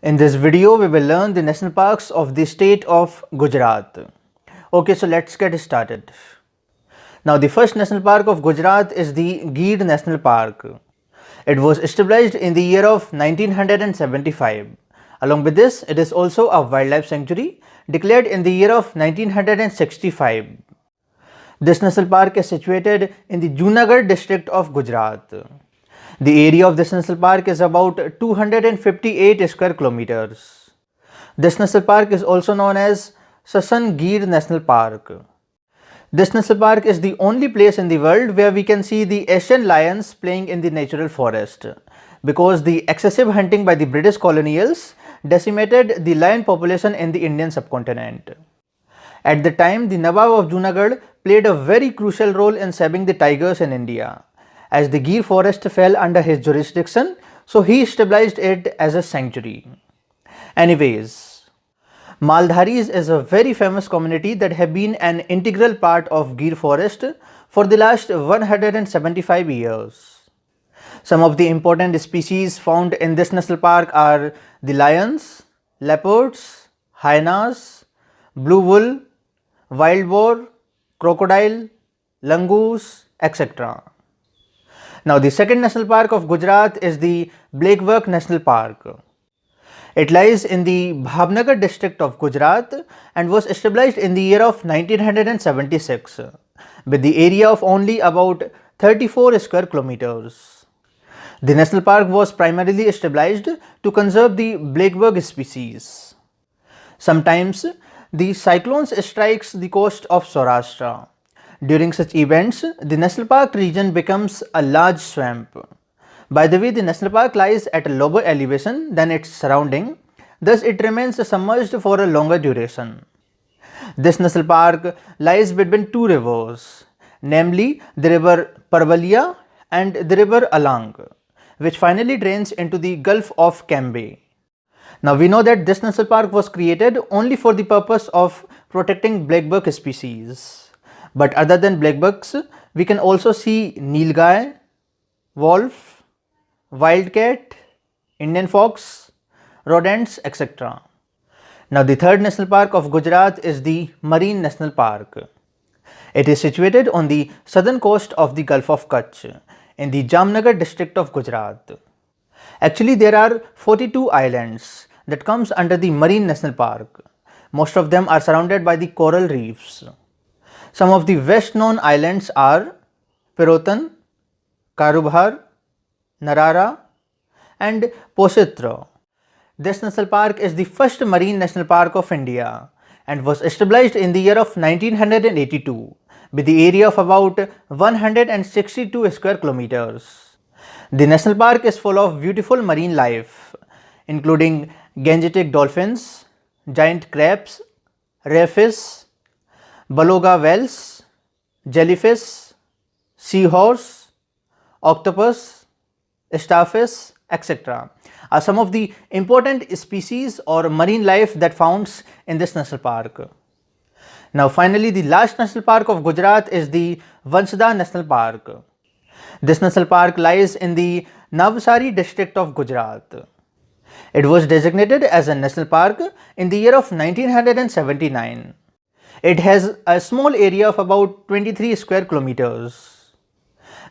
In this video, we will learn the national parks of the state of Gujarat. Okay, so let's get started. Now, the first national park of Gujarat is the Gir National Park. It was established in the year of 1975. Along with this, it is also a wildlife sanctuary declared in the year of 1965. This national park is situated in the Junagadh district of Gujarat. The area of this national park is about 258 square kilometers. This national park is also known as Gir National Park. This national park is the only place in the world where we can see the Asian lions playing in the natural forest, because the excessive hunting by the British colonials decimated the lion population in the Indian subcontinent. At the time, the Nawab of Junagadh played a very crucial role in saving the tigers in India. As the Gir forest fell under his jurisdiction, so he established it as a sanctuary. Anyways, Maldharis is a very famous community that have been an integral part of Gir forest for the last 175 years. Some of the important species found in this national park are the lions, leopards, hyenas, blue bull, wild boar, crocodile, langoose, etc. Now, the second national park of Gujarat is the Blackbuck National Park. It lies in the Bhavnagar district of Gujarat and was established in the year of 1976 with the area of only about 34 square kilometers. The national park was primarily established to conserve the Blackbuck species. Sometimes the cyclones strikes the coast of Saurashtra. During such events, the national park region becomes a large swamp. By the way, the national park lies at a lower elevation than its surrounding, thus it remains submerged for a longer duration. This national park lies between two rivers, namely the river Parvalia and the river Alang, which finally drains into the Gulf of Cambay. Now, we know that this national park was created only for the purpose of protecting blackbuck species. But other than blackbucks, we can also see nilgai, wolf, wildcat, Indian fox, rodents, etc. Now, the third national park of Gujarat is the Marine National Park. It is situated on the southern coast of the Gulf of Kutch in the Jamnagar district of Gujarat. Actually, there are 42 islands that comes under the Marine National Park. Most of them are surrounded by the coral reefs. Some of the best known islands are Pirotan, Karubhar, Narara and Positra. This national park is the first marine national park of India and was established in the year of 1982 with the area of about 162 square kilometers. The national park is full of beautiful marine life, including Gangetic dolphins, giant crabs, rarefish, beluga whales, jellyfish, seahorse, octopus, starfish, etc. are some of the important species or marine life that founds in this national park. Now, finally, the last national park of Gujarat is the Vansda National Park. This national park lies in the Navsari district of Gujarat. It was designated as a national park in the year of 1979. It has a small area of about 23 square kilometers.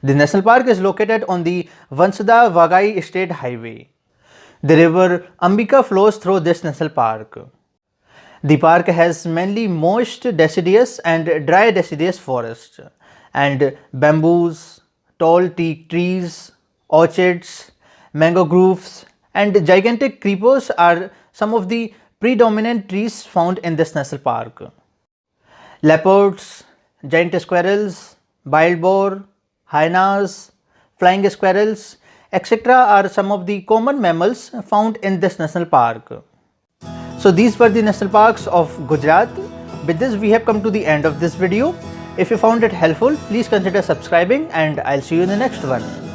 The national park is located on the Vansda Waghai State Highway. The river Ambika flows through this national park. The park has mainly moist deciduous and dry deciduous forests, and bamboos, tall teak trees, orchids, mango groves and gigantic creepers are some of the predominant trees found in this national park. Leopards, giant squirrels, wild boar, hyenas, flying squirrels, etc. are some of the common mammals found in this national park. So these were the national parks of Gujarat. With this, we have come to the end of this video. If you found it helpful, please consider subscribing and I'll see you in the next one.